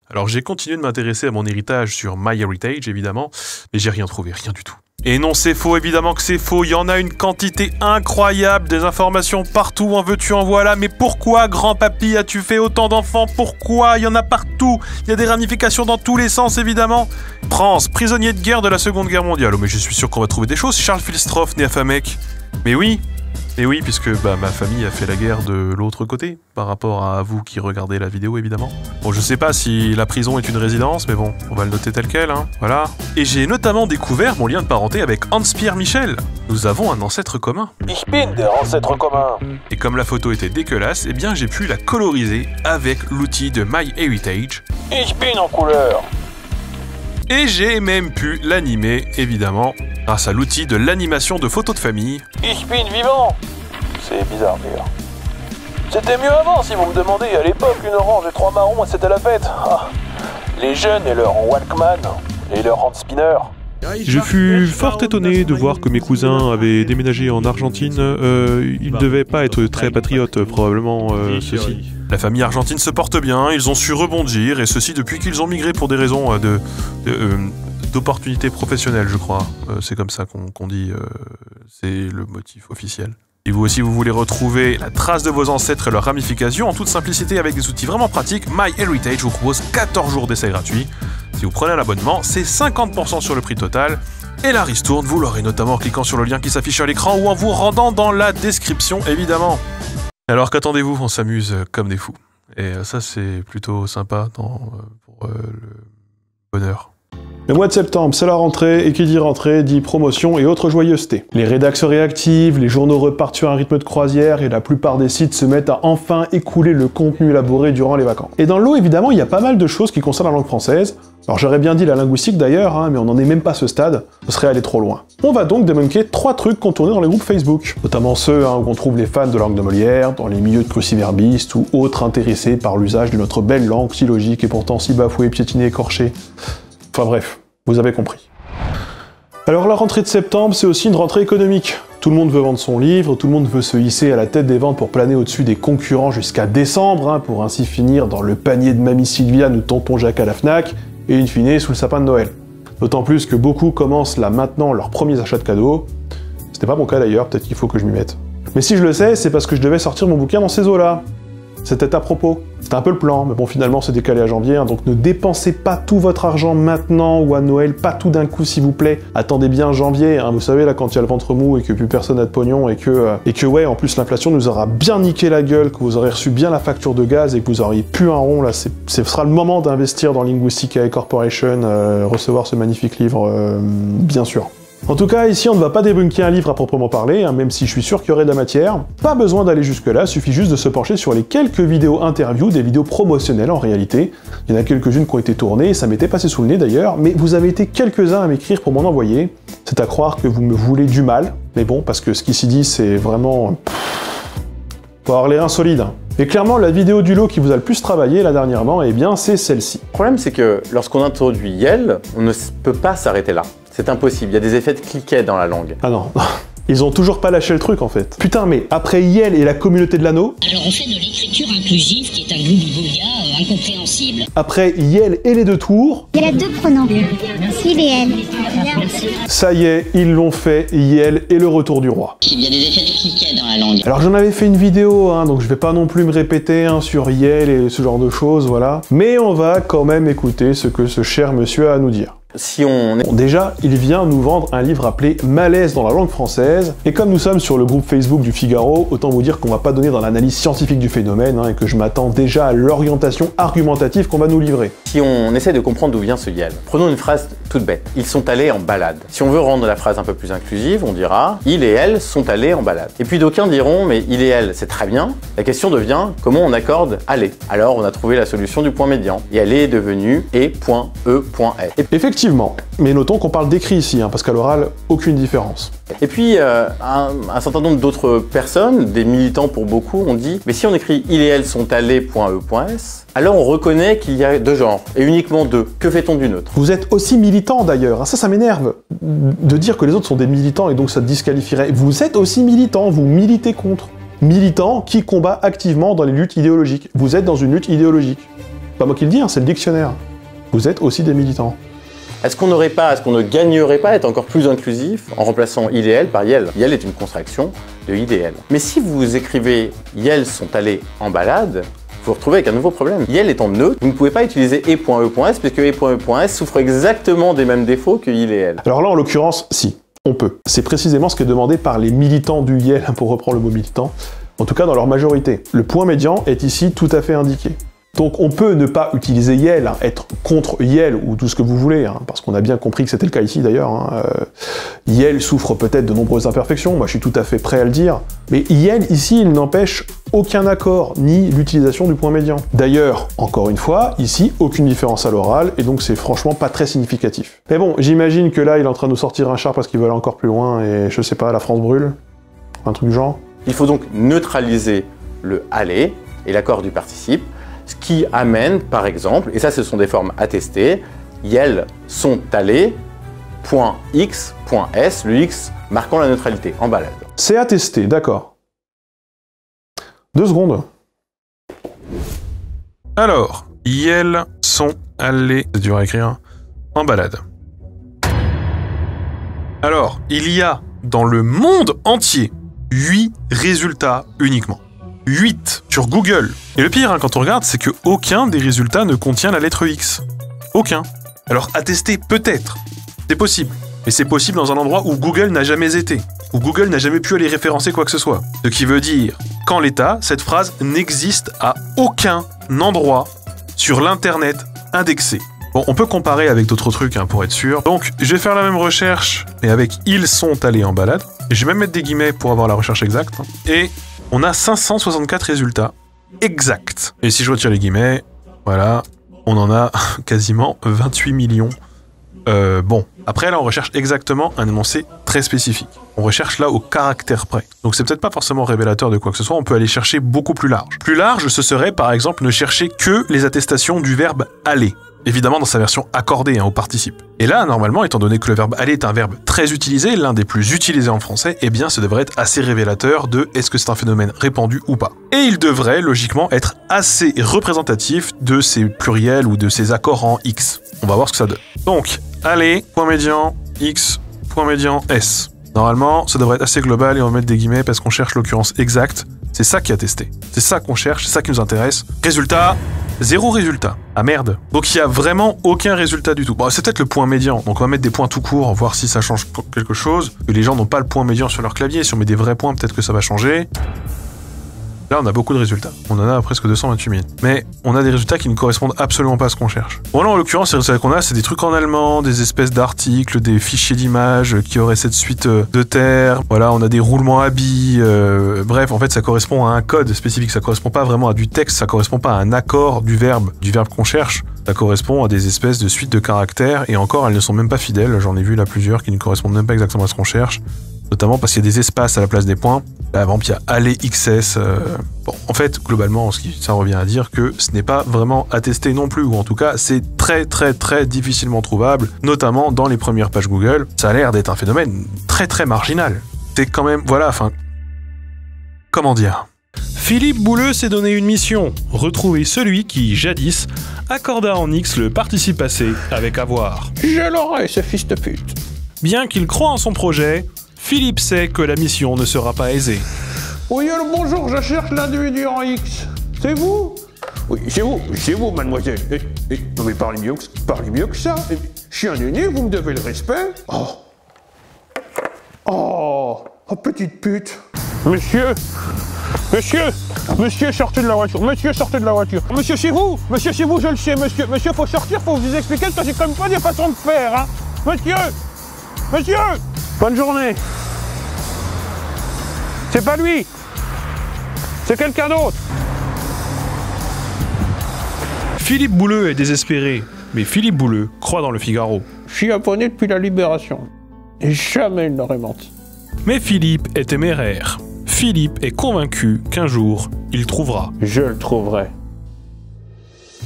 Alors j'ai continué de m'intéresser à mon héritage sur MyHeritage, évidemment, mais j'ai rien trouvé, rien du tout. Et non, c'est faux, évidemment que c'est faux, il y en a une quantité incroyable, des informations partout, en veux-tu, en voilà, mais pourquoi, grand-papy, as-tu fait autant d'enfants? Pourquoi? Il y en a partout, il y a des ramifications dans tous les sens, évidemment. France, prisonnier de guerre de la Seconde Guerre mondiale, oh mais je suis sûr qu'on va trouver des choses. Charles Filstroff, né à Famec, mais oui, puisque ma famille a fait la guerre de l'autre côté, par rapport à vous qui regardez la vidéo, évidemment. Bon, je sais pas si la prison est une résidence, mais bon, on va le noter tel quel, hein, voilà. Et j'ai notamment découvert mon lien de parenté avec Hans-Pierre Michel. Nous avons un ancêtre commun. Ich bin der ancêtre commun. Et comme la photo était dégueulasse, eh bien j'ai pu la coloriser avec l'outil de MyHeritage. Ich bin en couleur. Et j'ai même pu l'animer, évidemment, grâce à l'outil de l'animation de photos de famille. Ich bin vivant. C'est bizarre d'ailleurs. C'était mieux avant si vous me demandez. À l'époque, une orange et 3 marrons et c'était la fête. Ah. Les jeunes et leur Walkman et leur hand spinner. Je fus fort étonné de voir que mes cousins avaient déménagé en Argentine. Ils ne devaient pas être très patriotes, probablement, ceux-ci. La famille argentine se porte bien, ils ont su rebondir, et ceci depuis qu'ils ont migré pour des raisons d'opportunités professionnelles, je crois. C'est comme ça qu'on dit, c'est le motif officiel. Si vous aussi vous voulez retrouver la trace de vos ancêtres et leurs ramifications en toute simplicité avec des outils vraiment pratiques, MyHeritage vous propose 14 jours d'essai gratuit. Si vous prenez un abonnement, c'est 50% sur le prix total. Et la ristourne, vous l'aurez notamment en cliquant sur le lien qui s'affiche à l'écran ou en vous rendant dans la description, évidemment. Alors qu'attendez-vous, on s'amuse comme des fous. Et ça, c'est plutôt sympa pour le bonheur. Le mois de septembre, c'est la rentrée, et qui dit rentrée dit promotion et autres joyeusetés. Les rédacs se réactivent, les journaux repartent sur un rythme de croisière, et la plupart des sites se mettent à enfin écouler le contenu élaboré durant les vacances. Et dans le lot, évidemment, il y a pas mal de choses qui concernent la langue française. Alors j'aurais bien dit la linguistique d'ailleurs, hein, mais on n'en est même pas à ce stade, ce serait aller trop loin. On va donc débunker 3 trucs qu'on tournait dans les groupes Facebook, notamment ceux où on trouve les fans de langue de Molière, dans les milieux de cruciverbistes ou autres intéressés par l'usage de notre belle langue si logique et pourtant si bafouée, piétinée, écorchée. Enfin bref, vous avez compris. Alors la rentrée de septembre, c'est aussi une rentrée économique. Tout le monde veut vendre son livre, tout le monde veut se hisser à la tête des ventes pour planer au-dessus des concurrents jusqu'à décembre, hein, pour ainsi finir dans le panier de Mamie Sylviane ou Tonton Jacques à la Fnac, et in fine sous le sapin de Noël. D'autant plus que beaucoup commencent là maintenant leurs premiers achats de cadeaux. C'était pas mon cas d'ailleurs, peut-être qu'il faut que je m'y mette. Mais si je le sais, c'est parce que je devais sortir mon bouquin dans ces eaux-là. C'était à propos. C'était un peu le plan, mais bon, finalement, c'est décalé à janvier, hein, donc ne dépensez pas tout votre argent maintenant ou à Noël, pas tout d'un coup, s'il vous plaît. Attendez bien janvier, hein, vous savez, là, quand il y a le ventre mou et que plus personne n'a de pognon et que ouais, en plus, l'inflation nous aura bien niqué la gueule, que vous aurez reçu bien la facture de gaz et que vous auriez pu un rond, là, ce sera le moment d'investir dans Linguistica Corporation, recevoir ce magnifique livre, bien sûr. En tout cas, ici, on ne va pas débunker un livre à proprement parler, hein, même si je suis sûr qu'il y aurait de la matière. Pas besoin d'aller jusque-là, suffit juste de se pencher sur les quelques vidéos interviews, des vidéos promotionnelles en réalité. Il y en a quelques-unes qui ont été tournées, ça m'était passé sous le nez d'ailleurs, mais vous avez été quelques-uns à m'écrire pour m'en envoyer. C'est à croire que vous me voulez du mal, mais bon, parce que ce qui s'y dit, c'est vraiment... faut avoir les reins solides. Hein. Et clairement, la vidéo du lot qui vous a le plus travaillé là dernièrement, eh bien, c'est celle-ci. Le problème, c'est que lorsqu'on introduit Yel, on ne peut pas s'arrêter là. C'est impossible, il y a des effets de cliquet dans la langue. Ah non, ils ont toujours pas lâché le truc en fait. Putain, mais après Yel et la communauté de l'anneau... Alors on fait de l'écriture inclusive qui est un gloubi-boulga incompréhensible. Après Yel et les deux tours... Il y a 2 pronoms, il et elle. Ça y est, ils l'ont fait, Yel et le retour du roi. Il y a des effets de cliquet dans la langue. Alors j'en avais fait une vidéo, hein, donc je vais pas non plus me répéter hein, sur Yel et ce genre de choses, voilà. Mais on va quand même écouter ce que ce cher monsieur a à nous dire. Si on est... Bon, déjà, il vient nous vendre un livre appelé Malaise dans la langue française, et comme nous sommes sur le groupe Facebook du Figaro, autant vous dire qu'on va pas donner dans l'analyse scientifique du phénomène, hein, et que je m'attends déjà à l'orientation argumentative qu'on va nous livrer. Si on essaie de comprendre d'où vient ce Yel, prenons une phrase toute bête. Ils sont allés en balade. Si on veut rendre la phrase un peu plus inclusive, on dira « il et elle sont allés en balade ». Et puis d'aucuns diront « mais il et elle, c'est très bien ». La question devient « comment on accorde « aller ». Alors on a trouvé la solution du point médian, et elle est devenue « et.e.s ». Effectivement, mais notons qu'on parle d'écrit ici, hein, parce qu'à l'oral, aucune différence. Et puis, un certain nombre d'autres personnes, des militants pour beaucoup, ont dit « mais si on écrit « il et elle sont allés.e.s », alors on reconnaît qu'il y a 2 genres, et uniquement 2. Que fait-on du neutre? Vous êtes aussi militant d'ailleurs, hein, ça m'énerve, de dire que les autres sont des militants et donc ça te disqualifierait. Vous êtes aussi militant, vous militez contre. Militant qui combat activement dans les luttes idéologiques. Vous êtes dans une lutte idéologique. Pas moi qui le dis, hein, c'est le dictionnaire. Vous êtes aussi des militants. Est-ce qu'on ne gagnerait pas à être encore plus inclusif en remplaçant il et elle par yel? Yel est une contraction de il et elle. Mais si vous écrivez yel sont allés en balade, vous vous retrouvez avec un nouveau problème. Yel étant neutre, vous ne pouvez pas utiliser e.e.s puisque e.e.s souffre exactement des mêmes défauts que il et elle. Alors là, en l'occurrence, si, on peut. C'est précisément ce qui est demandé par les militants du yel, pour reprendre le mot militant, en tout cas dans leur majorité. Le point médian est ici tout à fait indiqué. Donc on peut ne pas utiliser yel, hein, être contre yel ou tout ce que vous voulez, hein, parce qu'on a bien compris que c'était le cas ici d'ailleurs. Hein. Yel souffre peut-être de nombreuses imperfections, moi je suis tout à fait prêt à le dire, mais yel ici il n'empêche aucun accord, ni l'utilisation du point médian. D'ailleurs, encore une fois, ici aucune différence à l'oral, et donc c'est franchement pas très significatif. Mais bon, j'imagine que là il est en train de nous sortir un char parce qu'il veut aller encore plus loin, et je sais pas, la France brûle, un truc du genre. Il faut donc neutraliser le aller et l'accord du participe, ce qui amène, par exemple, et ça ce sont des formes attestées, yel sont allés, point x, point s, le x marquant la neutralité, en balade. C'est attesté, d'accord. 2 secondes. Alors, yel sont allés, c'est dur à écrire, en balade. Alors, il y a dans le monde entier 8 résultats uniquement. 8 sur Google. Et le pire, hein, quand on regarde, c'est que aucun des résultats ne contient la lettre X. Aucun. Alors, attester peut-être. C'est possible. Mais c'est possible dans un endroit où Google n'a jamais été. Où Google n'a jamais pu aller référencer quoi que ce soit. Ce qui veut dire qu'en l'état, cette phrase n'existe à aucun endroit sur l'internet indexé. Bon, on peut comparer avec d'autres trucs hein, pour être sûr. Donc, je vais faire la même recherche, mais avec « ils sont allés en balade ». Et je vais même mettre des guillemets pour avoir la recherche exacte. Et on a 564 résultats exacts. Et si je retire les guillemets, voilà, on en a quasiment 28 millions. Bon, après là on recherche exactement un énoncé très spécifique. On recherche là au caractère près. Donc c'est peut-être pas forcément révélateur de quoi que ce soit, on peut aller chercher beaucoup plus large. Plus large, ce serait par exemple ne chercher que les attestations du verbe aller. Évidemment dans sa version accordée, hein, au participe. Et là, normalement, étant donné que le verbe aller est un verbe très utilisé, l'un des plus utilisés en français, eh bien, ça devrait être assez révélateur de est-ce que c'est un phénomène répandu ou pas. Et il devrait, logiquement, être assez représentatif de ces pluriels ou de ces accords en X. On va voir ce que ça donne. Donc, aller, point médian, X, point médian, S. Normalement, ça devrait être assez global et on va mettre des guillemets parce qu'on cherche l'occurrence exacte. C'est ça qui a testé. C'est ça qu'on cherche, c'est ça qui nous intéresse. Résultat, 0 résultat. Ah merde. Donc il y a vraiment aucun résultat du tout. Bon, c'est peut-être le point médian. Donc on va mettre des points tout court, voir si ça change quelque chose. Que les gens n'ont pas le point médian sur leur clavier. Si on met des vrais points, peut-être que ça va changer. Là, on a beaucoup de résultats. On en a presque 228 000. Mais on a des résultats qui ne correspondent absolument pas à ce qu'on cherche. Bon, là, en l'occurrence, les résultats qu'on a, c'est des trucs en allemand, des espèces d'articles, des fichiers d'images qui auraient cette suite de termes. Voilà, on a des roulements à billes. Bref, en fait, ça correspond à un code spécifique. Ça correspond pas vraiment à du texte. Ça correspond pas à un accord du verbe qu'on cherche. Ça correspond à des espèces de suites de caractères. Et encore, elles ne sont même pas fidèles. J'en ai vu là plusieurs qui ne correspondent même pas exactement à ce qu'on cherche. Notamment parce qu'il y a des espaces à la place des points. Là, par exemple, il y a aller XS. Bon, en fait, globalement, ça revient à dire que ce n'est pas vraiment attesté non plus, ou en tout cas, c'est très très très difficilement trouvable, notamment dans les premières pages Google. Ça a l'air d'être un phénomène très très marginal. C'est quand même, voilà, enfin, comment dire ? Philippe Bouleux s'est donné une mission, retrouver celui qui, jadis, accorda en X le participe passé avec avoir. Je l'aurai, ce fils de pute. Bien qu'il croie en son projet, Philippe sait que la mission ne sera pas aisée. Oui, alors bonjour, je cherche l'individu en X. C'est vous? Oui, c'est vous, mademoiselle. Non mais parlez mieux que ça. Je suis un aîné, vous me devez le respect. Oh, petite pute. Monsieur, sortez de la voiture. Monsieur, sortez de la voiture. Monsieur, c'est vous, je le sais, monsieur. Monsieur, faut sortir, faut vous expliquer que c'est comme pas des façons de faire, hein. Monsieur, bonne journée. C'est pas lui. C'est quelqu'un d'autre. Philippe Bouleux est désespéré, mais Philippe Bouleux croit dans le Figaro. Je suis abonné depuis la Libération. Et jamais il n'aurait menti. Mais Philippe est téméraire. Philippe est convaincu qu'un jour, il trouvera. Je le trouverai.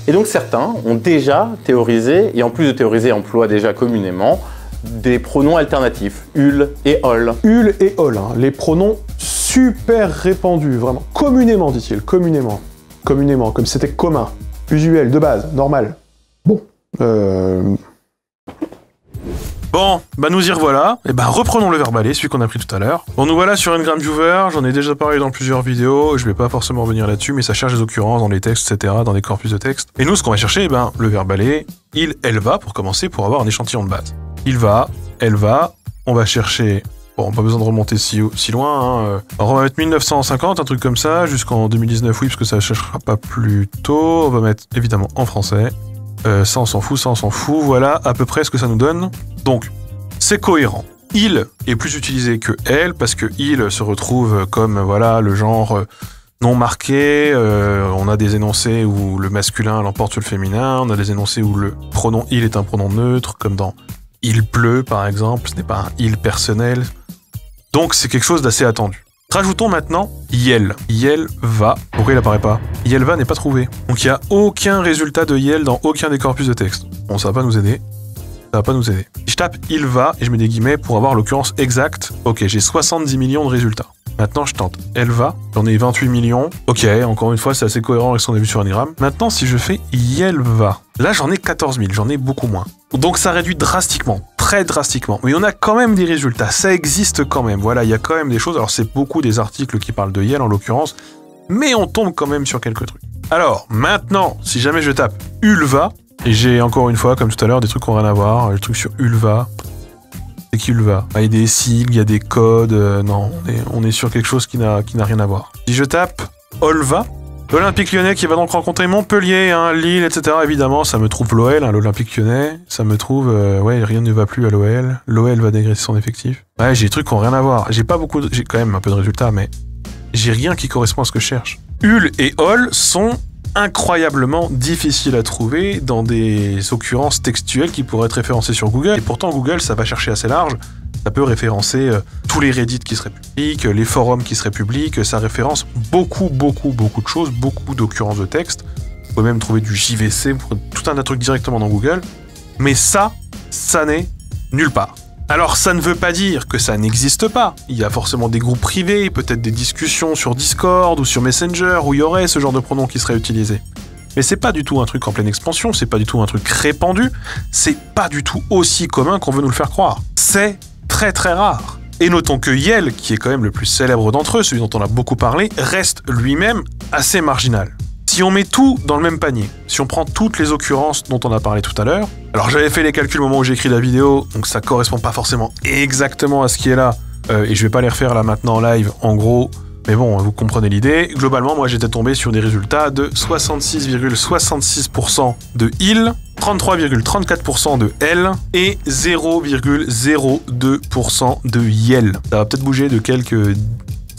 Et donc certains ont déjà théorisé, et en plus de théoriser, emploient déjà communément des pronoms alternatifs, ul et ol. Ul et ol, hein, les pronoms super répandus, vraiment. Communément, dit-il, communément. Communément, comme c'était commun. usuel, de base, normal. Bon, Bon, bah nous y revoilà. Et bah reprenons le verbalé, celui qu'on a pris tout à l'heure. Bon, nous voilà sur Ngram Viewer, j'en ai déjà parlé dans plusieurs vidéos, je vais pas forcément revenir là-dessus, mais ça cherche des occurrences dans les textes, etc., dans des corpus de texte. Et nous, ce qu'on va chercher, le verbalé, il, elle va, pour commencer, pour avoir un échantillon de base. Il va, elle va, on va chercher... Bon, pas besoin de remonter si loin, hein. Alors on va mettre 1950, un truc comme ça, jusqu'en 2019, oui, parce que ça ne cherchera pas plus tôt. On va mettre, évidemment, en français. Ça, on s'en fout, voilà à peu près ce que ça nous donne. Donc, c'est cohérent. Il est plus utilisé que elle, parce que il se retrouve comme, voilà, le genre non marqué. On a des énoncés où le masculin l'emporte sur le féminin, on a des énoncés où le pronom il est un pronom neutre, comme dans il pleut, par exemple, ce n'est pas un il personnel. Donc, c'est quelque chose d'assez attendu. Rajoutons maintenant Yel. Yel va. Pourquoi il apparaît pas? Yel va n'est pas trouvé. Donc il n'y a aucun résultat de Yel dans aucun des corpus de texte. Bon, ça va pas nous aider. Ça va pas nous aider. Si je tape il va et je mets des guillemets pour avoir l'occurrence exacte, ok, j'ai 70 millions de résultats. Maintenant, je tente elle va, j'en ai 28 millions. Ok, encore une fois, c'est assez cohérent avec ce qu'on a vu sur Ngram. Maintenant, si je fais Yel va, là j'en ai 14 000, j'en ai beaucoup moins. Donc ça réduit drastiquement, très drastiquement. Mais on a quand même des résultats, ça existe quand même. Voilà, il y a quand même des choses. Alors c'est beaucoup des articles qui parlent de Yel en l'occurrence, mais on tombe quand même sur quelques trucs. Alors, maintenant, si jamais je tape Ulva, et j'ai encore une fois, comme tout à l'heure, des trucs qui n'ont rien à voir, le truc sur Ulva... C'est qui Ulva? Il y a des sigles, il y a des codes, non, on est sur quelque chose qui n'a rien à voir. Si je tape Olva, l'Olympique Lyonnais qui va donc rencontrer Montpellier, hein, Lille, etc. Évidemment, ça me trouve l'OL, hein, l'Olympique Lyonnais, ça me trouve, ouais, rien ne va plus à l'OL, l'OL va dégraisser son effectif. Ouais, j'ai des trucs qui n'ont rien à voir, j'ai quand même un peu de résultats, mais j'ai rien qui correspond à ce que je cherche. Ul et Ol sont incroyablement difficiles à trouver dans des occurrences textuelles qui pourraient être référencées sur Google. Et pourtant, Google, ça va chercher assez large. Ça peut référencer tous les Reddit qui seraient publics, les forums qui seraient publics. Ça référence beaucoup de choses, beaucoup d'occurrences de texte. Vous pouvez même trouver du JVC, tout un tas de trucs directement dans Google. Mais ça n'est nulle part. Alors ça ne veut pas dire que ça n'existe pas. Il y a forcément des groupes privés, peut-être des discussions sur Discord ou sur Messenger où il y aurait ce genre de pronom qui serait utilisé. Mais c'est pas du tout un truc en pleine expansion, c'est pas du tout un truc répandu, c'est pas du tout aussi commun qu'on veut nous le faire croire. C'est très très rare. Et notons que Yel, qui est quand même le plus célèbre d'entre eux, celui dont on a beaucoup parlé, reste lui-même assez marginal. Si on met tout dans le même panier, si on prend toutes les occurrences dont on a parlé tout à l'heure, alors j'avais fait les calculs au moment où j'ai écrit la vidéo, donc ça correspond pas forcément exactement à ce qui est là, et je vais pas les refaire là maintenant en live, en gros, mais bon, vous comprenez l'idée. Globalement, moi j'étais tombé sur des résultats de 66,66% de il, 33,34% de elle, et 0,02% de yel. Ça va peut-être bouger de quelques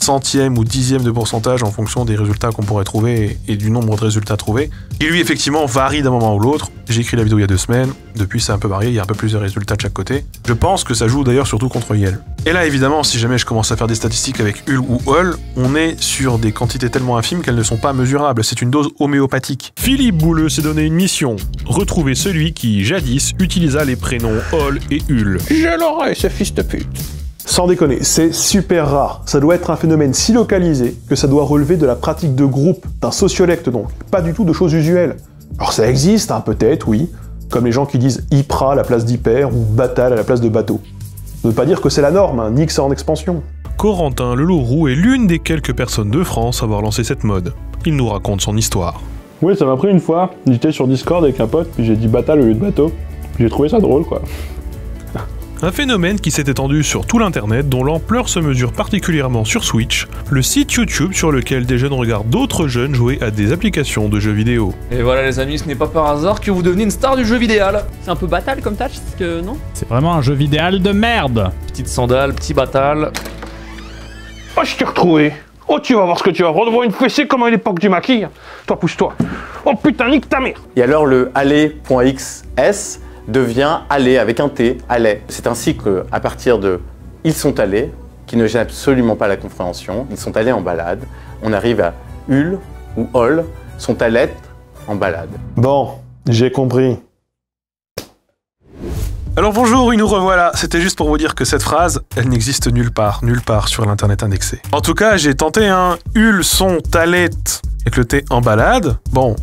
centième ou dixième de pourcentage en fonction des résultats qu'on pourrait trouver et du nombre de résultats trouvés, qui lui effectivement varie d'un moment à l'autre. J'ai écrit la vidéo il y a 2 semaines, depuis c'est un peu varié, il y a un peu plus de résultats de chaque côté. Je pense que ça joue d'ailleurs surtout contre Yel. Et là évidemment, si jamais je commence à faire des statistiques avec Ul ou Ol, on est sur des quantités tellement infimes qu'elles ne sont pas mesurables, c'est une dose homéopathique. Philippe Bouleux s'est donné une mission, retrouver celui qui, jadis, utilisa les prénoms Ol et Ul. Je l'aurai, ce fils de pute. Sans déconner, c'est super rare. Ça doit être un phénomène si localisé que ça doit relever de la pratique de groupe, d'un sociolecte donc, pas du tout de choses usuelles. Alors ça existe, hein, peut-être, oui, comme les gens qui disent Ypra à la place d'hyper ou Batal à la place de bateau. Ça ne veut pas dire que c'est la norme, hein, ni que c'est en expansion. Corentin Lelouroux est l'une des quelques personnes de France à avoir lancé cette mode. Il nous raconte son histoire. Oui, ça m'a pris une fois. J'étais sur Discord avec un pote, puis j'ai dit Batal au lieu de bateau. Puis j'ai trouvé ça drôle, quoi. Un phénomène qui s'est étendu sur tout l'internet, dont l'ampleur se mesure particulièrement sur Switch, le site YouTube sur lequel des jeunes regardent d'autres jeunes jouer à des applications de jeux vidéo. Et voilà les amis, ce n'est pas par hasard que vous devenez une star du jeu vidéal. C'est un peu Batal comme tâche, parce que non? C'est vraiment un jeu vidéal de merde. Petite sandale, petit Batal. Oh, je t'ai retrouvé. Oh, tu vas voir ce que tu vas redevoir une fessée comme à l'époque du maquis. Toi, pousse-toi. Oh putain, nique ta mère. Et alors le aller.xs devient aller avec un T, allait. C'est ainsi qu'à partir de ils sont allés, qui ne gêne absolument pas la compréhension, ils sont allés en balade, on arrive à ul ou ol, sont allés en balade. Bon, j'ai compris. Alors bonjour, oui, nous revoilà. C'était juste pour vous dire que cette phrase, elle n'existe nulle part sur l'internet indexé. En tout cas, j'ai tenté un ul sont allés Et que le thé en balade, bon,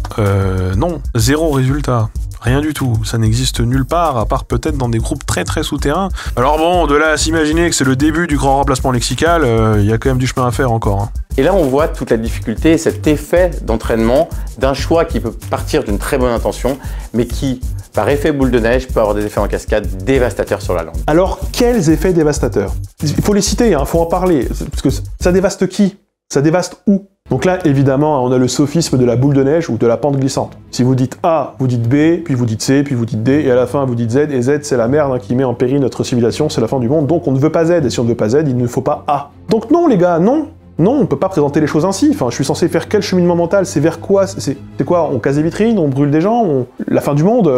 non, 0 résultat. Rien du tout, ça n'existe nulle part, à part peut-être dans des groupes très très souterrains. Alors bon, de là à s'imaginer que c'est le début du grand remplacement lexical, il y a quand même du chemin à faire encore. Hein. Et là, on voit toute la difficulté et cet effet d'entraînement d'un choix qui peut partir d'une très bonne intention, mais qui, par effet boule de neige, peut avoir des effets en cascade dévastateurs sur la langue. Alors, quels effets dévastateurs? Il faut les citer, il faut en parler, parce que ça dévaste qui? Ça dévaste où? Donc là, évidemment, on a le sophisme de la boule de neige ou de la pente glissante. Si vous dites A, vous dites B, puis vous dites C, puis vous dites D, et à la fin, vous dites Z, et Z, c'est la merde qui met en péril notre civilisation, c'est la fin du monde, donc on ne veut pas Z, et si on ne veut pas Z, il ne faut pas A. Donc non, les gars, non. Non, on peut pas présenter les choses ainsi. Enfin, je suis censé faire quel cheminement mental? C'est vers quoi? C'est quoi? On casse des vitrines? On brûle des gens? La fin du monde?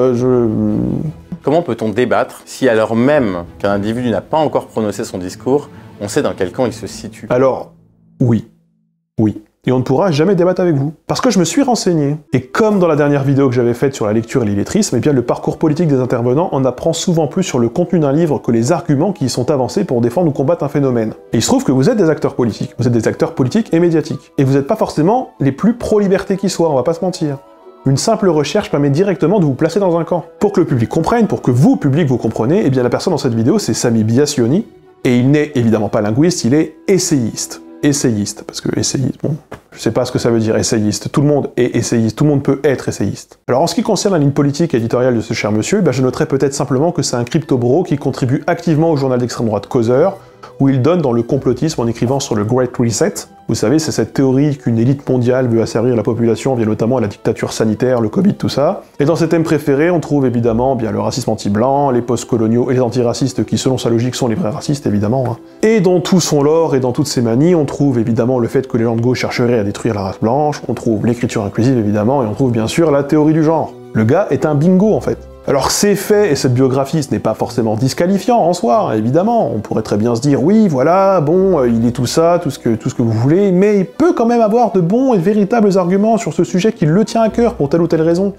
Comment peut-on débattre si, alors même qu'un individu n'a pas encore prononcé son discours, on sait dans quel camp il se situe? Alors, oui. Oui. Et on ne pourra jamais débattre avec vous. Parce que je me suis renseigné. Et comme dans la dernière vidéo que j'avais faite sur la lecture et l'illettrisme, eh bien le parcours politique des intervenants en apprend souvent plus sur le contenu d'un livre que les arguments qui y sont avancés pour défendre ou combattre un phénomène. Et il se trouve que vous êtes des acteurs politiques. Vous êtes des acteurs politiques et médiatiques. Et vous n'êtes pas forcément les plus pro-liberté qui soient, on va pas se mentir. Une simple recherche permet directement de vous placer dans un camp. Pour que le public comprenne, pour que vous, public, vous compreniez, eh bien la personne dans cette vidéo, c'est Sami Biasioni. Et il n'est évidemment pas linguiste, il est essayiste. Essayiste, parce que essayiste, bon, je sais pas ce que ça veut dire essayiste, tout le monde est essayiste, tout le monde peut être essayiste. Alors en ce qui concerne la ligne politique et éditoriale de ce cher monsieur, je noterai peut-être simplement que c'est un crypto-bro qui contribue activement au journal d'extrême droite Causeur, où il donne dans le complotisme en écrivant sur le Great Reset. Vous savez, c'est cette théorie qu'une élite mondiale veut asservir la population via notamment la dictature sanitaire, le Covid, tout ça. Et dans ses thèmes préférés, on trouve évidemment bien le racisme anti-blanc, les post-coloniaux et les antiracistes qui, selon sa logique, sont les vrais racistes, évidemment. Hein. Et dans tout son lore et dans toutes ses manies, on trouve évidemment le fait que les gens de gauche chercheraient à détruire la race blanche, on trouve l'écriture inclusive, évidemment, et on trouve bien sûr la théorie du genre. Le gars est un bingo, en fait. Alors ces faits et cette biographie, ce n'est pas forcément disqualifiant en soi, évidemment. On pourrait très bien se dire, oui, voilà, bon, il est tout ça, tout ce que vous voulez, mais il peut quand même avoir de bons et véritables arguments sur ce sujet qui le tient à cœur pour telle ou telle raison.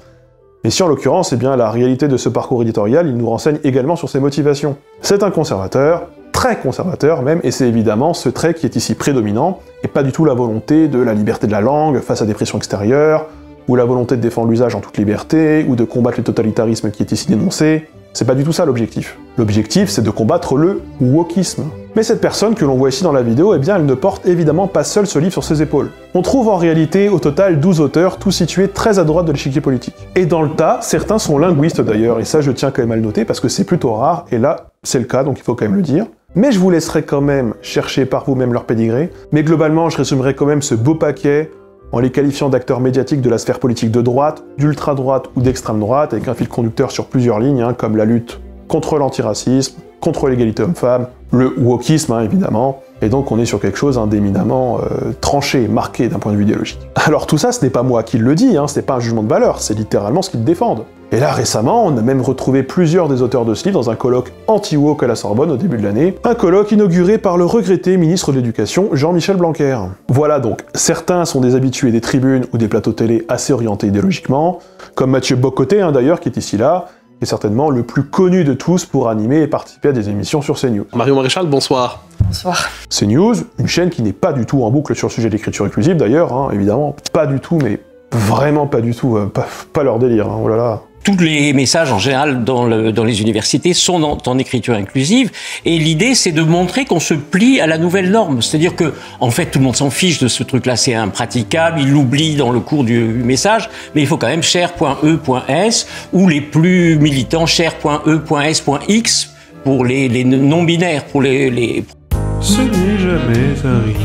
Et si en l'occurrence, eh bien, la réalité de ce parcours éditorial, il nous renseigne également sur ses motivations. C'est un conservateur, très conservateur même, et c'est évidemment ce trait qui est ici prédominant, et pas du tout la volonté de la liberté de la langue face à des pressions extérieures, ou la volonté de défendre l'usage en toute liberté, ou de combattre le totalitarisme qui est ici dénoncé. C'est pas du tout ça l'objectif. L'objectif, c'est de combattre le wokisme. Mais cette personne que l'on voit ici dans la vidéo, eh bien, elle ne porte évidemment pas seule ce livre sur ses épaules. On trouve en réalité au total 12 auteurs, tous situés très à droite de l'échiquier politique. Et dans le tas, certains sont linguistes d'ailleurs, et ça je tiens quand même à le noter parce que c'est plutôt rare, et là, c'est le cas, donc il faut quand même le dire. Mais je vous laisserai quand même chercher par vous-même leur pédigré, mais globalement, je résumerai quand même ce beau paquet en les qualifiant d'acteurs médiatiques de la sphère politique de droite, d'ultra-droite ou d'extrême droite, avec un fil conducteur sur plusieurs lignes, hein, comme la lutte contre l'antiracisme, contre l'égalité homme-femme, le wokisme, hein, évidemment, et donc on est sur quelque chose d'éminemment tranché, marqué d'un point de vue idéologique. Alors tout ça, ce n'est pas moi qui le dis, hein, ce n'est pas un jugement de valeur, c'est littéralement ce qu'ils défendent. Et là, récemment, on a même retrouvé plusieurs des auteurs de ce livre dans un colloque anti-woke à la Sorbonne au début de l'année, un colloque inauguré par le regretté ministre de l'Éducation, Jean-Michel Blanquer. Voilà donc, certains sont des habitués des tribunes ou des plateaux télé assez orientés idéologiquement, comme Mathieu Bocoté, hein, d'ailleurs, qui est ici là, qui est certainement le plus connu de tous pour animer et participer à des émissions sur CNews. Marion Maréchal, bonsoir. Bonsoir. CNews, une chaîne qui n'est pas du tout en boucle sur le sujet de l'écriture inclusive d'ailleurs, hein, évidemment, pas du tout, mais vraiment pas du tout, pas leur délire, hein, oh là là. Tous les messages en général dans les universités sont en écriture inclusive, et l'idée c'est de montrer qu'on se plie à la nouvelle norme, c'est-à-dire que en fait tout le monde s'en fiche de ce truc-là, c'est impraticable, il l'oublie dans le cours du message, mais il faut quand même cher.e.s ou les plus militants cher.e.s.x pour les non-binaires, pour les... Ce n'est jamais arrivé.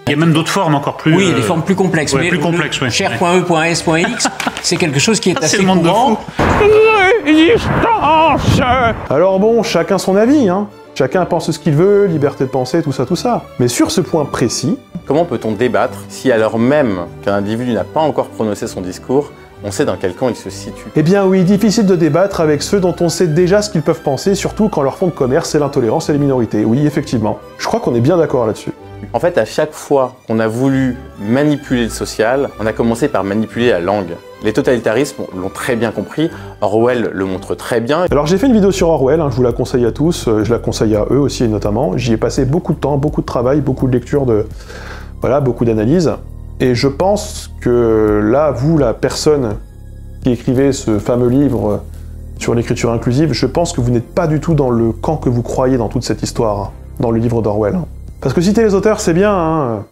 Il y a même d'autres formes encore plus... Oui, des formes plus complexes. Ouais, mais plus complexes, oui. Cher.e.s.x, c'est quelque chose qui est assez courant. Alors bon, chacun son avis, hein. Chacun pense ce qu'il veut, liberté de penser, tout ça, tout ça. Mais sur ce point précis... Comment peut-on débattre si, alors même qu'un individu n'a pas encore prononcé son discours, on sait dans quel camp il se situe? Eh bien oui, difficile de débattre avec ceux dont on sait déjà ce qu'ils peuvent penser, surtout quand leur fond de commerce c'est l'intolérance et les minorités. Oui, effectivement. Je crois qu'on est bien d'accord là-dessus. En fait, à chaque fois qu'on a voulu manipuler le social, on a commencé par manipuler la langue. Les totalitarismes l'ont très bien compris, Orwell le montre très bien. Alors j'ai fait une vidéo sur Orwell, hein, je vous la conseille à tous, je la conseille à eux aussi notamment. J'y ai passé beaucoup de temps, beaucoup de travail, beaucoup de lecture, voilà, beaucoup d'analyses. Et je pense que là, vous, la personne qui écrivait ce fameux livre sur l'écriture inclusive, je pense que vous n'êtes pas du tout dans le camp que vous croyez dans toute cette histoire, hein, dans le livre d'Orwell. Parce que citer les auteurs, c'est bien, hein.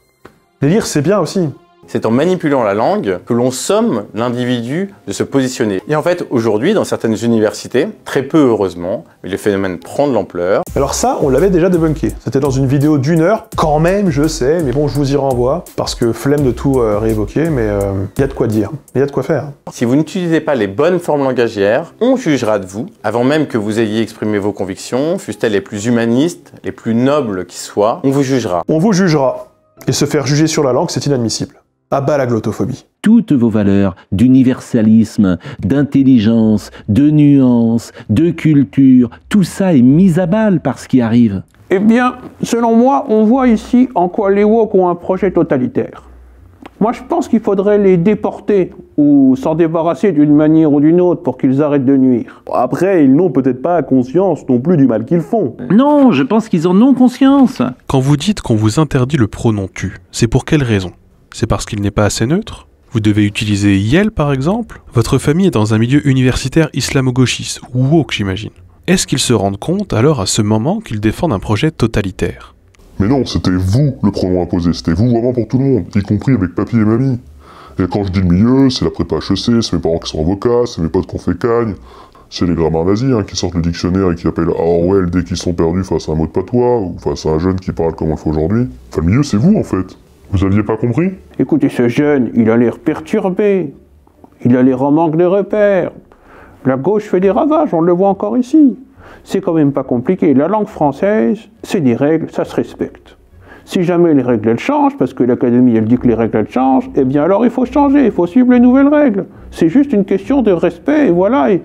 Les lire, c'est bien aussi. C'est en manipulant la langue que l'on somme l'individu de se positionner. Et en fait, aujourd'hui, dans certaines universités, très peu heureusement, mais le phénomène prend de l'ampleur. Alors ça, on l'avait déjà débunké. C'était dans une vidéo d'1 heure, quand même, je sais, mais bon, je vous y renvoie, parce que flemme de tout réévoquer, mais il y a de quoi dire, il y a de quoi faire. Si vous n'utilisez pas les bonnes formes langagières, on jugera de vous, avant même que vous ayez exprimé vos convictions, fussent-elles les plus humanistes, les plus nobles qui soient, on vous jugera. On vous jugera. Et se faire juger sur la langue, c'est inadmissible. À bas la glottophobie. Toutes vos valeurs d'universalisme, d'intelligence, de nuance, de culture, tout ça est mis à balle par ce qui arrive. Eh bien, selon moi, on voit ici en quoi les woke ont un projet totalitaire. Moi, je pense qu'il faudrait les déporter ou s'en débarrasser d'une manière ou d'une autre pour qu'ils arrêtent de nuire. Après, ils n'ont peut-être pas conscience non plus du mal qu'ils font. Non, je pense qu'ils en ont conscience. Quand vous dites qu'on vous interdit le pronom tu, c'est pour quelle raison ? C'est parce qu'il n'est pas assez neutre ? Vous devez utiliser Yel par exemple ? Votre famille est dans un milieu universitaire islamo-gauchiste, ou woke j'imagine. Est-ce qu'ils se rendent compte alors à ce moment qu'ils défendent un projet totalitaire ? Mais non, c'était vous le pronom imposé, c'était vous vraiment pour tout le monde, y compris avec papy et mamie. Et quand je dis le milieu, c'est la prépa HEC, c'est mes parents qui sont avocats, c'est mes potes qui ont fait cagne, c'est les grammaires nazis qui sortent le dictionnaire et qui appellent à Orwell dès qu'ils sont perdus face à un mot de patois, ou face à un jeune qui parle comme on le fait aujourd'hui. Enfin, le milieu, c'est vous en fait. Vous aviez pas compris ? Écoutez, ce jeune, il a l'air perturbé. Il a l'air en manque de repères. La gauche fait des ravages, on le voit encore ici. C'est quand même pas compliqué. La langue française, c'est des règles, ça se respecte. Si jamais les règles, elles changent, parce que l'Académie, elle dit que les règles, elles changent, eh bien alors il faut changer, il faut suivre les nouvelles règles. C'est juste une question de respect, et voilà, et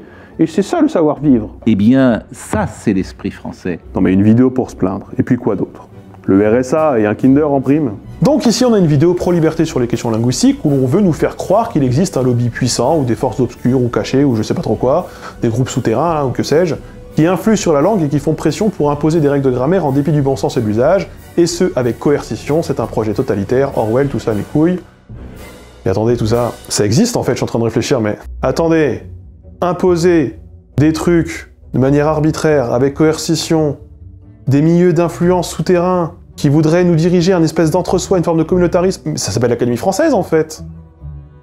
c'est ça le savoir-vivre. Eh bien, ça, c'est l'esprit français. Non mais une vidéo pour se plaindre, et puis quoi d'autre ? Le RSA et un Kinder en prime. Donc ici on a une vidéo pro-liberté sur les questions linguistiques où l'on veut nous faire croire qu'il existe un lobby puissant ou des forces obscures ou cachées ou je sais pas trop quoi, des groupes souterrains ou que sais-je, qui influent sur la langue et qui font pression pour imposer des règles de grammaire en dépit du bon sens et de l'usage, et ce avec coercition, c'est un projet totalitaire, Orwell, tout ça mes couilles. Mais attendez, tout ça, ça existe en fait, je suis en train de réfléchir, mais attendez, imposer des trucs de manière arbitraire, avec coercition, des milieux d'influence souterrains qui voudraient nous diriger un espèce d'entre-soi, une forme de communautarisme. Ça s'appelle l'Académie française, en fait.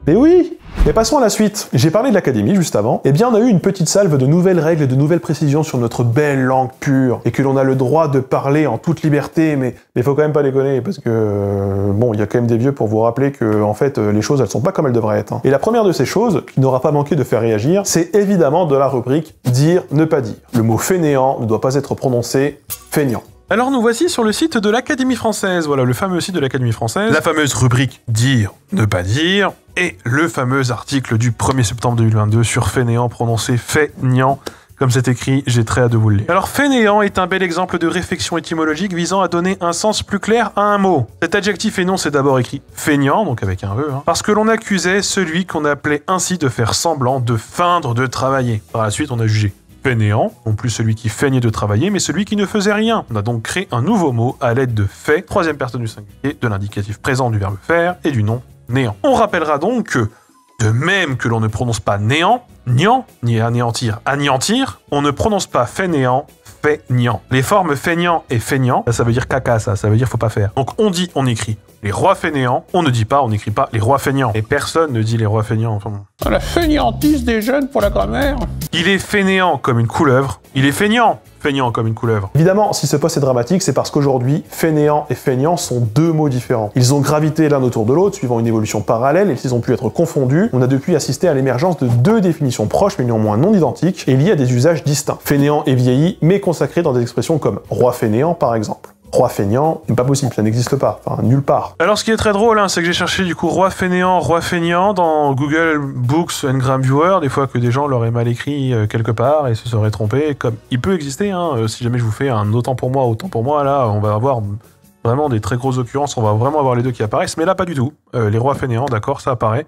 Mais oui. Mais passons à la suite. J'ai parlé de l'Académie juste avant. Eh bien, on a eu une petite salve de nouvelles règles et de nouvelles précisions sur notre belle langue pure, et que l'on a le droit de parler en toute liberté, mais faut quand même pas déconner, parce que, bon, il y a quand même des vieux pour vous rappeler que, en fait, les choses, elles sont pas comme elles devraient être. Et la première de ces choses, qui n'aura pas manqué de faire réagir, c'est évidemment de la rubrique « dire, ne pas dire ». Le mot « fainéant » ne doit pas être prononcé « feignant ». Alors nous voici sur le site de l'Académie française, voilà le fameux site de l'Académie française, la fameuse rubrique « Dire, ne pas dire » et le fameux article du 1er septembre 2022 sur fainéant prononcé feignant. Comme c'est écrit, j'ai très hâte de vous le lire. Alors fainéant est un bel exemple de réflexion étymologique visant à donner un sens plus clair à un mot. Cet adjectif énonce est d'abord écrit feignant, donc avec un E, parce que l'on accusait celui qu'on appelait ainsi de faire semblant, de feindre de travailler. Par la suite on a jugé fainéant, non plus celui qui feignait de travailler, mais celui qui ne faisait rien. On a donc créé un nouveau mot à l'aide de fait, troisième personne du singulier, de l'indicatif présent du verbe faire et du nom néant. On rappellera donc que, de même que l'on ne prononce pas néant, niant, ni anéantir, anéantir, on ne prononce pas fainéant, feignant. Les formes feignant et feignant, ça veut dire caca, ça veut dire faut pas faire. Donc on dit, on écrit les rois fainéants, on ne dit pas, on n'écrit pas les rois feignants. Et personne ne dit les rois feignants. Enfin bon. La fainéantise des jeunes pour la grammaire. Il est fainéant comme une couleuvre, il est feignant comme une couleuvre. Évidemment, si ce post est dramatique, c'est parce qu'aujourd'hui, fainéant et feignant sont deux mots différents. Ils ont gravité l'un autour de l'autre, suivant une évolution parallèle, et s'ils ont pu être confondus, on a depuis assisté à l'émergence de deux définitions proches, mais néanmoins non identiques, et liées à des usages distincts. Fainéant et vieilli, mais consacrés dans des expressions comme roi fainéant, par exemple. Roi feignant, c'est pas possible, ça n'existe pas, enfin nulle part. Alors ce qui est très drôle, c'est que j'ai cherché du coup roi feignant dans Google Books and Gram Viewer, des fois que des gens l'auraient mal écrit quelque part et se seraient trompés, comme il peut exister, si jamais je vous fais un autant pour moi, là on va avoir vraiment des très grosses occurrences, on va vraiment avoir les deux qui apparaissent, mais là pas du tout. Les rois fainéants, d'accord, ça apparaît.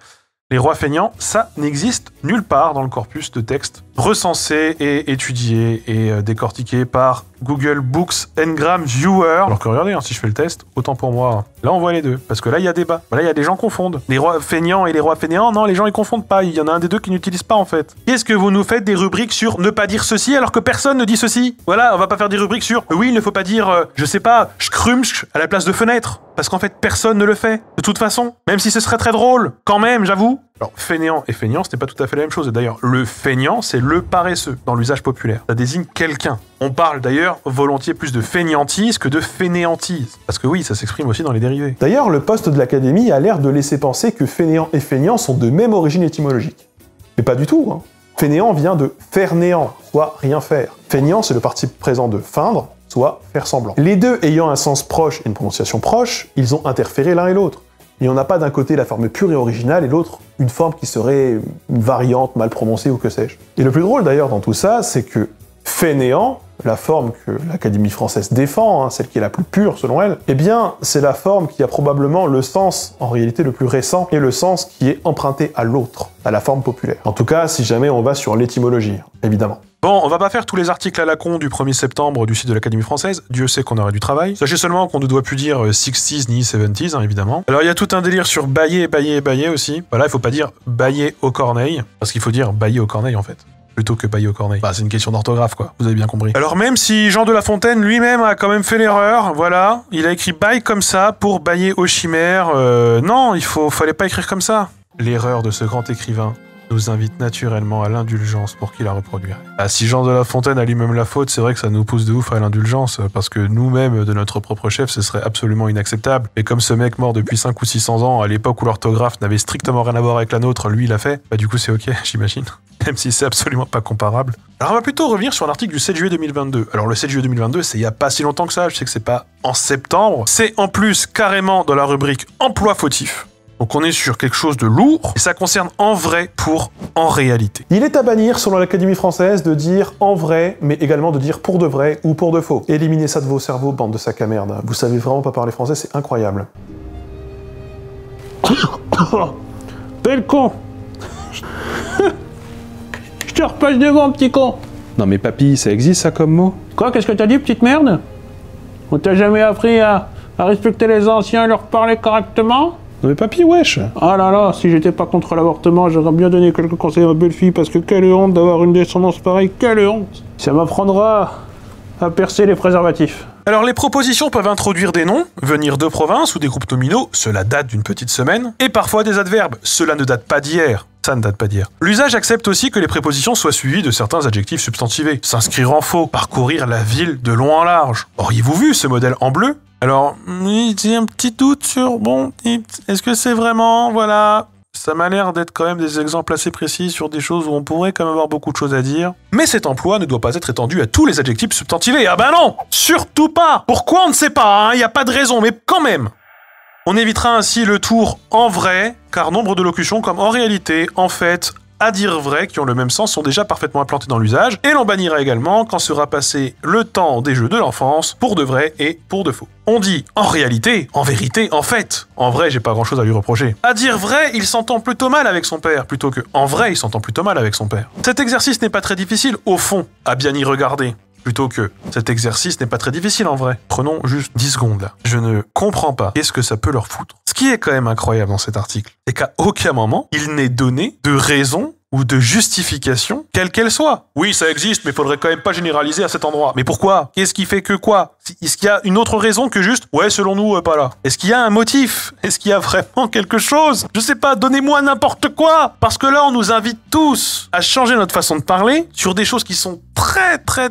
Les rois feignants, ça n'existe nulle part dans le corpus de textes recensés et étudiés et décortiqués par Google Books Ngram Viewer. Alors que regardez, hein, si je fais le test, autant pour moi. Là, on voit les deux. Parce que là, il y a débat. Là, il y a des gens confondent. Les rois feignants et les rois fainéants, non, les gens, ils confondent pas. Il y en a un des deux qui n'utilise pas, en fait. Qu'est-ce que vous nous faites des rubriques sur ne pas dire ceci alors que personne ne dit ceci? Voilà, on va pas faire des rubriques sur oui, il ne faut pas dire, je sais pas, scrumsch à la place de fenêtre. Parce qu'en fait, personne ne le fait. De toute façon. Même si ce serait très drôle. Quand même, j'avoue. Alors, fainéant et feignant, ce n'est pas tout à fait la même chose. Et d'ailleurs, le feignant, c'est le paresseux dans l'usage populaire. Ça désigne quelqu'un. On parle d'ailleurs volontiers plus de feignantise que de fainéantise. Parce que oui, ça s'exprime aussi dans les dérivés. D'ailleurs, le poste de l'Académie a l'air de laisser penser que fainéant et feignant sont de même origine étymologique. Mais pas du tout, hein. Fainéant vient de faire néant, soit rien faire. Feignant, c'est le participe présent de feindre, soit faire semblant. Les deux ayant un sens proche et une prononciation proche, ils ont interféré l'un et l'autre. Et on n'a pas d'un côté la forme pure et originale et l'autre une forme qui serait une variante mal prononcée ou que sais-je. Et le plus drôle d'ailleurs dans tout ça, c'est que fainéant, la forme que l'Académie française défend, hein, celle qui est la plus pure selon elle, eh bien c'est la forme qui a probablement le sens en réalité le plus récent et le sens qui est emprunté à l'autre, à la forme populaire. En tout cas, si jamais on va sur l'étymologie, évidemment. Bon, on va pas faire tous les articles à la con du 1er septembre du site de l'Académie française, Dieu sait qu'on aurait du travail. Sachez seulement qu'on ne doit plus dire 60s ni 70s, hein, évidemment. Alors il y a tout un délire sur Baillet aussi. Voilà, il faut pas dire Baillet au Corneille, parce qu'il faut dire Baillet au Corneille en fait. Plutôt que Baillet au Corneille. Bah, c'est une question d'orthographe, quoi. Vous avez bien compris. Alors même si Jean de La Fontaine lui-même a quand même fait l'erreur, voilà, il a écrit bail comme ça pour Baillet aux chimères. Non, fallait pas écrire comme ça. L'erreur de ce grand écrivain nous invite naturellement à l'indulgence pour qu'il la reproduirait. Ah, si Jean de La Fontaine a lui-même la faute, c'est vrai que ça nous pousse de ouf à l'indulgence, parce que nous-mêmes, de notre propre chef, ce serait absolument inacceptable. Et comme ce mec mort depuis 5 ou 600 ans, à l'époque où l'orthographe n'avait strictement rien à voir avec la nôtre, lui, il l'a fait, bah du coup c'est ok, j'imagine. Même si c'est absolument pas comparable. Alors on va plutôt revenir sur un article du 7 juillet 2022. Alors le 7 juillet 2022, c'est il y a pas si longtemps que ça, je sais que c'est pas en septembre, c'est en plus carrément dans la rubrique emploi fautif. Donc on est sur quelque chose de lourd, et ça concerne en vrai pour en réalité. Il est à bannir, selon l'Académie française, de dire en vrai, mais également de dire pour de vrai ou pour de faux. Éliminez ça de vos cerveaux, bande de sacs à merde. Vous savez vraiment pas parler français, c'est incroyable. Bel con. Je te repasse devant, petit con. Non mais papy, ça existe ça comme mot? Quoi, qu'est-ce que t'as dit, petite merde? On t'a jamais appris à respecter les anciens et leur parler correctement? Non mais papy, wesh. Ah là là, si j'étais pas contre l'avortement, j'aurais bien donné quelques conseils à ma belle-fille, parce que quelle honte d'avoir une descendance pareille, quelle honte. Ça m'apprendra à percer les préservatifs. Alors les propositions peuvent introduire des noms, venir de province ou des groupes nominaux, cela date d'une petite semaine, et parfois des adverbes, cela ne date pas d'hier. Ça ne date pas d'hier. L'usage accepte aussi que les prépositions soient suivies de certains adjectifs substantivés. S'inscrire en faux, parcourir la ville de long en large. Auriez-vous vu ce modèle en bleu? Alors, j'ai un petit doute sur, bon, est-ce que c'est vraiment, voilà, ça m'a l'air d'être quand même des exemples assez précis sur des choses où on pourrait quand même avoir beaucoup de choses à dire. Mais cet emploi ne doit pas être étendu à tous les adjectifs substantivés. Ah ben non, surtout pas. Pourquoi on ne sait pas, hein, y a pas de raison, mais quand même. On évitera ainsi le tour en vrai, car nombre de locutions comme en réalité, en fait, à dire vrai, qui ont le même sens, sont déjà parfaitement implantées dans l'usage, et l'on bannira également quand sera passé le temps des jeux de l'enfance, pour de vrai et pour de faux. On dit en réalité, en vérité, en fait. En vrai, j'ai pas grand chose à lui reprocher. À dire vrai, il s'entend plutôt mal avec son père, plutôt que en vrai, il s'entend plutôt mal avec son père. Cet exercice n'est pas très difficile, au fond, à bien y regarder. Plutôt que cet exercice n'est pas très difficile en vrai. Prenons juste 10 secondes là. Je ne comprends pas qu'est-ce que ça peut leur foutre. Ce qui est quand même incroyable dans cet article, c'est qu'à aucun moment, il n'est donné de raison ou de justification, quelle qu'elle soit. Oui, ça existe, mais il faudrait quand même pas généraliser à cet endroit. Mais pourquoi? Qu'est-ce qui fait que quoi? Est-ce qu'il y a une autre raison que juste, ouais, selon nous, pas là? Est-ce qu'il y a un motif? Est-ce qu'il y a vraiment quelque chose? Je sais pas, donnez-moi n'importe quoi! Parce que là, on nous invite tous à changer notre façon de parler sur des choses qui sont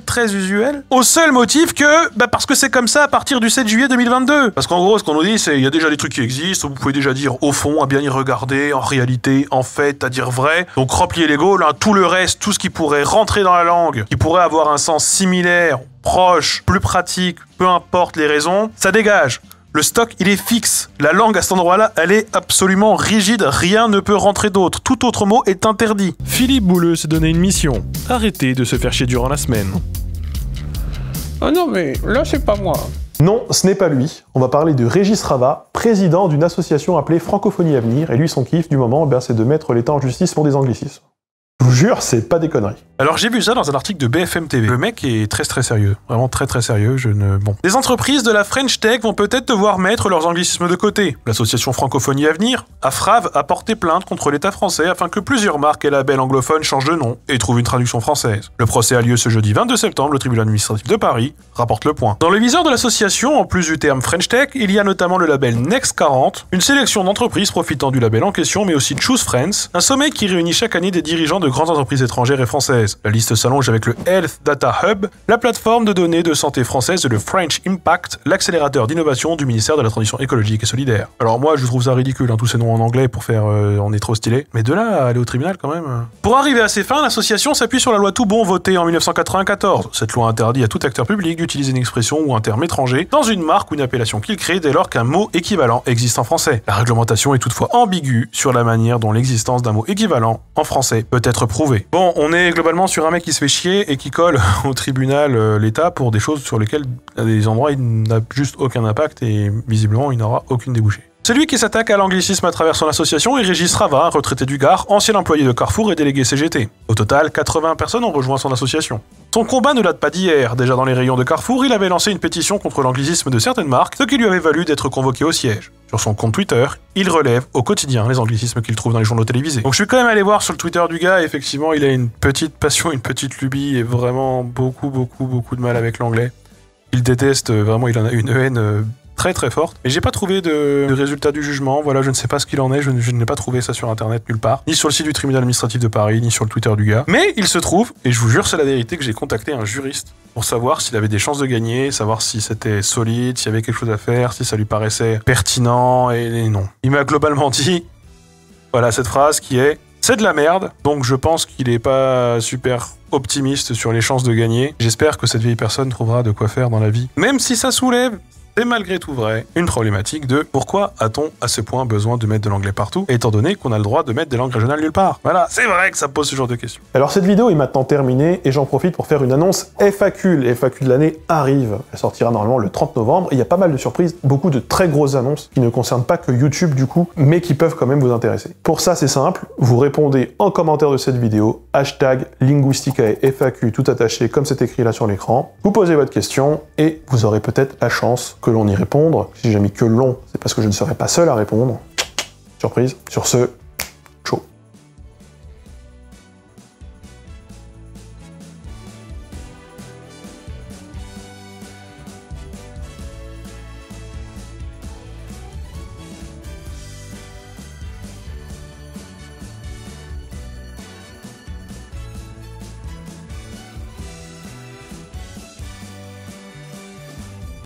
très usuelles, au seul motif que, parce que c'est comme ça à partir du 7 juillet 2022. Parce qu'en gros, ce qu'on nous dit, c'est, il y a déjà des trucs qui existent, vous pouvez déjà dire au fond, à bien y regarder, en réalité, en fait, à dire vrai. Donc, rempliez l'ego, là, tout le reste, tout ce qui pourrait rentrer dans la langue, qui pourrait avoir un sens similaire, proche, plus pratique, peu importe les raisons, ça dégage. Le stock, il est fixe. La langue à cet endroit-là, elle est absolument rigide. Rien ne peut rentrer d'autre. Tout autre mot est interdit. Philippe Bouleux s'est donné une mission. Arrêtez de se faire chier durant la semaine. Ah non, mais là, c'est pas moi. Non, ce n'est pas lui. On va parler de Régis Ravat, président d'une association appelée Francophonie Avenir, et lui, son kiff du moment, c'est de mettre l'État en justice pour des anglicismes. Je vous jure, c'est pas des conneries. Alors j'ai vu ça dans un article de BFM TV. Le mec est très sérieux, vraiment très sérieux, Bon. Les entreprises de la French Tech vont peut-être devoir mettre leurs anglicismes de côté. L'association Francophonie Avenir, AFRAV, a porté plainte contre l'État français afin que plusieurs marques et labels anglophones changent de nom et trouvent une traduction française. Le procès a lieu ce jeudi 22 septembre, le tribunal administratif de Paris rapporte Le Point. Dans le viseur de l'association, en plus du terme French Tech, il y a notamment le label Next 40, une sélection d'entreprises profitant du label en question, mais aussi Choose Friends, un sommet qui réunit chaque année des dirigeants de grandes entreprises étrangères et françaises. La liste s'allonge avec le Health Data Hub, la plateforme de données de santé française et le French Impact, l'accélérateur d'innovation du ministère de la Transition écologique et solidaire. Alors moi, je trouve ça ridicule, tous ces noms en anglais pour faire on est trop stylé, mais de là à aller au tribunal quand même. Pour arriver à ses fins, l'association s'appuie sur la loi Toubon votée en 1994. Cette loi interdit à tout acteur public d'utiliser une expression ou un terme étranger dans une marque ou une appellation qu'il crée dès lors qu'un mot équivalent existe en français. La réglementation est toutefois ambiguë sur la manière dont l'existence d'un mot équivalent en français peut être prouvée. Bon, on est globalement sur un mec qui se fait chier et qui colle au tribunal l'État pour des choses sur lesquelles, à des endroits, il n'a juste aucun impact et visiblement, il n'aura aucune débouchée. Celui qui s'attaque à l'anglicisme à travers son association est Régis Rava, retraité du Gard, ancien employé de Carrefour et délégué CGT. Au total, 80 personnes ont rejoint son association. Son combat ne date pas d'hier. Déjà dans les rayons de Carrefour, il avait lancé une pétition contre l'anglicisme de certaines marques, ce qui lui avait valu d'être convoqué au siège. Sur son compte Twitter, il relève au quotidien les anglicismes qu'il trouve dans les journaux télévisés. Donc je suis quand même allé voir sur le Twitter du gars, et effectivement, il a une petite passion, une petite lubie, et vraiment beaucoup de mal avec l'anglais. Il déteste, vraiment, il en a une haine très forte. Mais j'ai pas trouvé de résultat du jugement, voilà, je ne sais pas ce qu'il en est, je n'ai pas trouvé ça sur internet nulle part, ni sur le site du tribunal administratif de Paris, ni sur le Twitter du gars. Mais il se trouve, et je vous jure c'est la vérité, que j'ai contacté un juriste pour savoir s'il avait des chances de gagner, savoir si c'était solide, s'il y avait quelque chose à faire, si ça lui paraissait pertinent, et non. Il m'a globalement dit, voilà cette phrase qui est « c'est de la merde », donc je pense qu'il est pas super optimiste sur les chances de gagner. J'espère que cette vieille personne trouvera de quoi faire dans la vie, même si ça soulève, c'est malgré tout vrai, une problématique de pourquoi a-t-on à ce point besoin de mettre de l'anglais partout, étant donné qu'on a le droit de mettre des langues régionales nulle part. Voilà, c'est vrai que ça pose ce genre de questions. Alors cette vidéo est maintenant terminée et j'en profite pour faire une annonce FAQ. Les FAQ de l'année arrivent. Elle sortira normalement le 30 novembre et il y a pas mal de surprises, beaucoup de très grosses annonces qui ne concernent pas que YouTube du coup, mais qui peuvent quand même vous intéresser. Pour ça c'est simple, vous répondez en commentaire de cette vidéo, #Linguisticae FAQ tout attaché comme c'est écrit là sur l'écran. Vous posez votre question et vous aurez peut-être la chance que l'on y répondre. Si j'ai mis que long, c'est parce que je ne serai pas seul à répondre. Surprise. Sur ce,